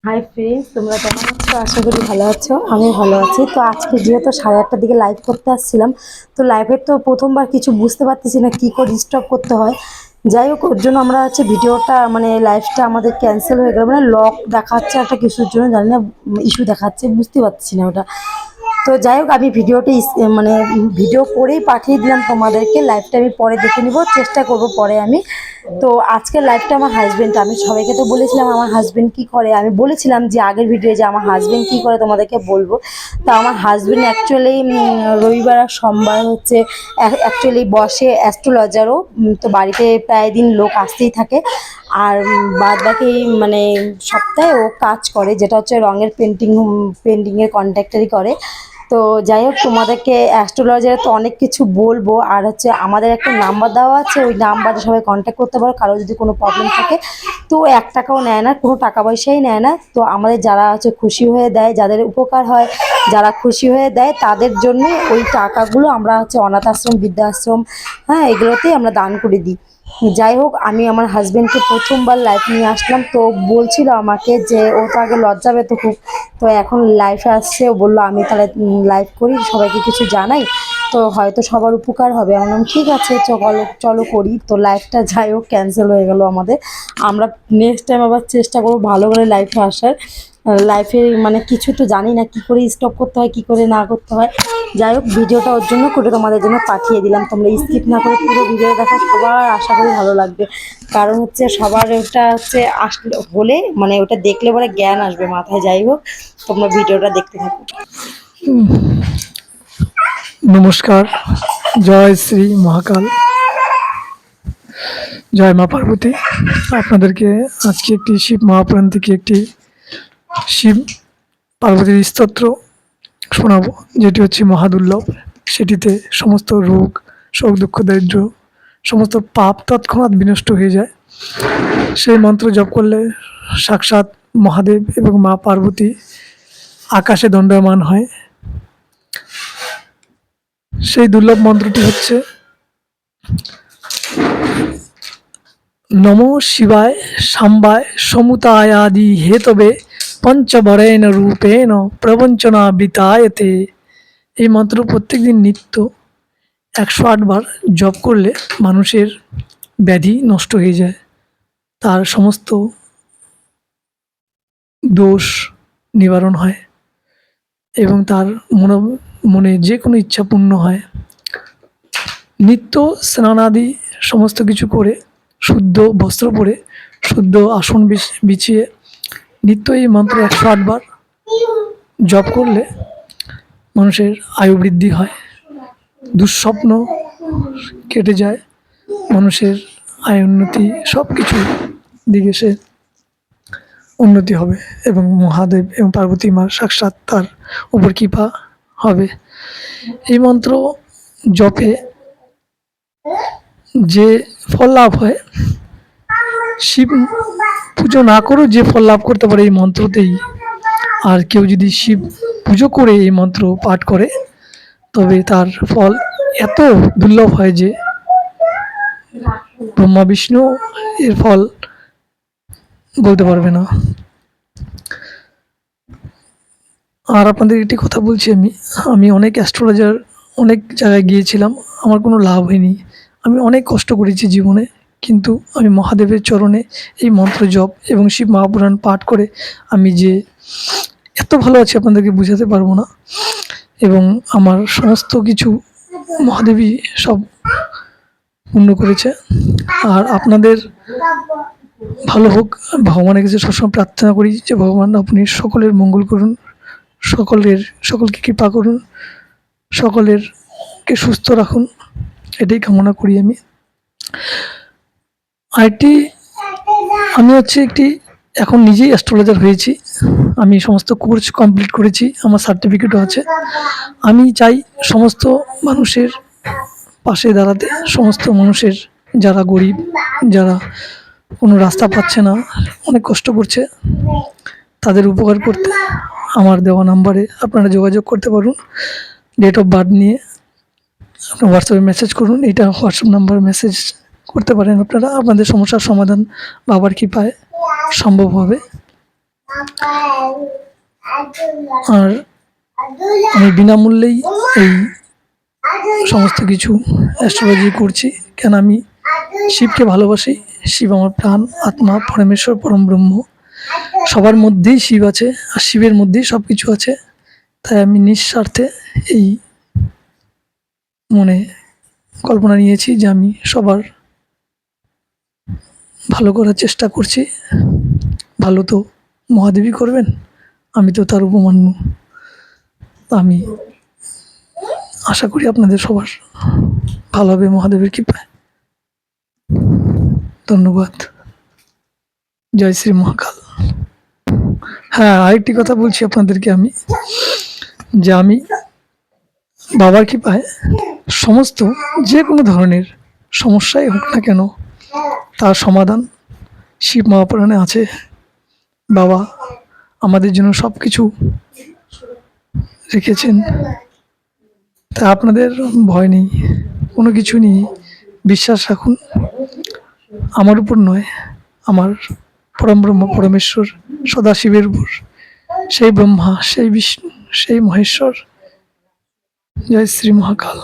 Hi friends, তোমরা কেমন আছো? আশা করি ভালো আছো। আমি ভালো আছি। তো আজকে যেহেতু 8:30টার দিকে লাইভ করতে আসছিলাম, তো লাইভের তো প্রথমবার কিছু বুঝতে পারতেছি না কী করে স্টপ করতে হয়। যাই হোক, ওর জন্য আমরা ভিডিওটা লাইভটা আমাদের ক্যান্সেল হয়ে গেল, লক দেখাচ্ছে একটা কিছুর জন্য, জানি না ইস্যু দেখাচ্ছে, বুঝতে পারছি না ওটা। তো যাই হোক, আমি ভিডিওটা ভিডিও করেই পাঠিয়ে দিলাম তোমাদেরকে। লাইভটা আমি পরে দেখে নিব, চেষ্টা করব পরে আমি। তো আজকের লাইভটা আমার হাজবেন্ড, আমি সবাইকে তো বলেছিলাম আমার হাজবেন্ড কি করে, আমি বলেছিলাম যে আগের ভিডিও যে আমার হাজবেন্ড কি করে তোমাদেরকে বলবো। তো আমার হাজবেন্ড অ্যাকচুয়ালি রবিবার আর সোমবার অ্যাকচুয়ালি বসে অ্যাস্ট্রোলজারও। তো বাড়িতে প্রায় দিন লোক আসতেই থাকে। আর বাদ বাকি সপ্তাহে ও কাজ করে, যেটা হচ্ছে রঙের পেন্টিংয়ের কন্ট্রাক্টারই করে। তো যাই হোক, তোমাদেরকে অ্যাস্ট্রোলজারে তো অনেক কিছু বলবো। আর আমাদের একটা নাম্বার দেওয়া আছে, ওই নাম্বারে সবাই কন্ট্যাক্ট করতে পারো কারো যদি কোনো প্রবলেম থাকে। তো 1 টাকাও নেয় না, কোনো টাকা পয়সাই নেয় না। তো আমাদের যারা খুশি হয়ে দেয়, যাদের উপকার হয়, যারা খুশি হয়ে দেয়, তাদের জন্য ওই টাকাগুলো আমরা অনাথ আশ্রম, বৃদ্ধাশ্রম, হ্যাঁ, এগুলোতেই আমরা দান করে দিই। যাই হোক, আমি আমার হাজবেন্ডকে প্রথমবার লাইভ নিয়ে আসলাম। তো বলছিল আমাকে যে ও তো আগে লজ্জা পেত খুব, তো এখন লাইফে আসছে। ও বললো আমি তাহলে লাইভ করি, সবাইকে কিছু জানাই, তো হয়তো সবার উপকার হবে। আমি বললাম ঠিক আছে, চলো চলো করি। তো লাইভটা যাই হোক ক্যান্সেল হয়ে গেল আমাদের। আমরা নেক্সট টাইম আবার চেষ্টা করবো ভালো করে লাইফে আসার। লাইফে কিছু তো জানি না, কী করে স্টপ করতে হয়, কী করে না করতে হয়। যাই হোক, ভিডিওটা ওর জন্য করে তোমাদের জন্য পাঠিয়ে দিলাম। তোমরা স্কিপ না করে পুরো ভিডিও দেখো, সবার আশা করি ভালো লাগবে। কারণ সবার ওটা আসলে হলে ওটা দেখলে পরে জ্ঞান আসবে মাথায়। যাই হোক, তোমরা ভিডিওটা দেখতে থাকো। নমস্কার, জয় শ্রী মহাকাল, জয় মা পার্বতী। আপনাদেরকে আজকে একটি শিব মহাপুরাণ থেকে একটি শিব পার্বতীর স্তোত্র শোনাবো, যেটি হচ্ছে মহাদুর্লভ। সেটিতে সমস্ত রোগ, শোক, দুঃখ, দারিদ্র, সমস্ত পাপ তৎক্ষণাৎ বিনষ্ট হয়ে যায়। সেই মন্ত্র জপ করলে সাক্ষাৎ মহাদেব এবং মা পার্বতী আকাশে দণ্ডায়মান হয়। সেই দুর্লভ মন্ত্রটি হচ্ছে নমো শিবায় সাম্বায় সমুতায়াদি হেতবে পঞ্চবরেণ রূপেণ প্রবঞ্চনা বিতায়তে। এই মন্ত্র প্রত্যেক দিন নিত্য 108 বার জপ করলে মানুষের ব্যাধি নষ্ট হয়ে যায়, তার সমস্ত দোষ নিবারণ হয় এবং তার মনে যে কোনো ইচ্ছা পূর্ণ হয়। নিত্য স্নানাদি সমস্ত কিছু করে, শুদ্ধ বস্ত্র পরে, শুদ্ধ আসন বিছিয়ে নিত্য এই মন্ত্র 108 বার জপ করলে মানুষের আয়ু বৃদ্ধি হয়, দুঃস্বপ্ন কেটে যায়, মানুষের আয় উন্নতি, সব কিছু দিকে সে উন্নতি হবে এবং মহাদেব এবং পার্বতী মার সাক্ষাৎ তার উপর কৃপা হবে। এই মন্ত্র জপে যে ফল লাভ হয়, শিব পুজো না করেও যে ফল লাভ করতে পারে এই মন্ত্রতেই। আর কেউ যদি শিব পুজো করে এই মন্ত্র পাঠ করে, তবে তার ফল এত দুর্লভ হয় যে ব্রহ্মা বিষ্ণু এর ফল বলতে পারবে না। আর আপনাদের একটি কথা বলছি, আমি অনেক অ্যাস্ট্রোলজার, অনেক জায়গায় গিয়েছিলাম, আমার কোনো লাভ হয়নি। আমি অনেক কষ্ট করেছি জীবনে, কিন্তু আমি মহাদেবের চরণে এই মন্ত্র জপ এবং শিব মহাপুরাণ পাঠ করে আমি যে এত ভালো আছি আপনাদেরকে বোঝাতে পারবো না। এবং আমার সমস্ত কিছু মহাদেবী সব পূর্ণ করেছে। আর আপনাদের ভালো হোক, ভগবানের কাছে সবসময় প্রার্থনা করি যে ভগবান আপনি সকলের মঙ্গল করুন, সকলকে কৃপা করুন, সকলেরকে সুস্থ রাখুন, এটাই কামনা করি আমি। আরেকটি, আমি একটি এখন নিজেই অ্যাস্ট্রোলজার হয়েছি। আমি সমস্ত কোর্স কমপ্লিট করেছি, আমার সার্টিফিকেটও আছে। আমি চাই সমস্ত মানুষের পাশে দাঁড়াতে, সমস্ত মানুষের যারা গরিব, যারা কোনো রাস্তা পাচ্ছে না, অনেক কষ্ট করছে, তাদের উপকার করতে। আমার দেওয়া নাম্বারে আপনারা যোগাযোগ করতে পারুন। ডেট অফ বার্থ নিয়ে হোয়াটসঅ্যাপে মেসেজ করুন, এটা হোয়াটসঅ্যাপ নাম্বার, মেসেজ করতে পারেন আপনারা। আপনাদের সমস্যার সমাধান বাবার কৃপায় সম্ভব হবে। আর আমি বিনামূল্যেই এই সমস্ত কিছু অ্যাস্ট্রোলজি করছি, কেন আমি শিবকে ভালোবাসি। শিব আমার প্রাণ, আত্মা, পরমেশ্বর, পরম ব্রহ্ম। সবার মধ্যেই শিব আছে, আর শিবের মধ্যেই সব কিছু আছে। তাই আমি নিঃস্বার্থে এই মনে কল্পনা নিয়েছি যে আমি সবার ভালো করার চেষ্টা করছি। ভালো তো মহাদেবী করবেন, আমি তো তার উপমান্য। আমি আশা করি আপনাদের সবার ভালো হবে মহাদেবের কৃপায়। ধন্যবাদ। জয় শ্রী মহাকাল। হ্যাঁ, আরেকটি কথা বলছি আপনাদেরকে আমি, যে আমি বাবার কৃপায় সমস্ত যে কোনো ধরনের সমস্যাই হোক না কেন তার সমাধান শিব মহাপুরাণে আছে। বাবা আমাদের জন্য সব কিছু রেখেছেন, তা আপনাদের ভয় নেই, কোনো কিছু নেই। বিশ্বাস রাখুন, আমার উপর নয়, আমার পরম ব্রহ্ম পরমেশ্বর সদাশিবের উপর, সেই ব্রহ্মা, সেই বিষ্ণু, সেই মহেশ্বর। জয় শ্রী মহাকাল।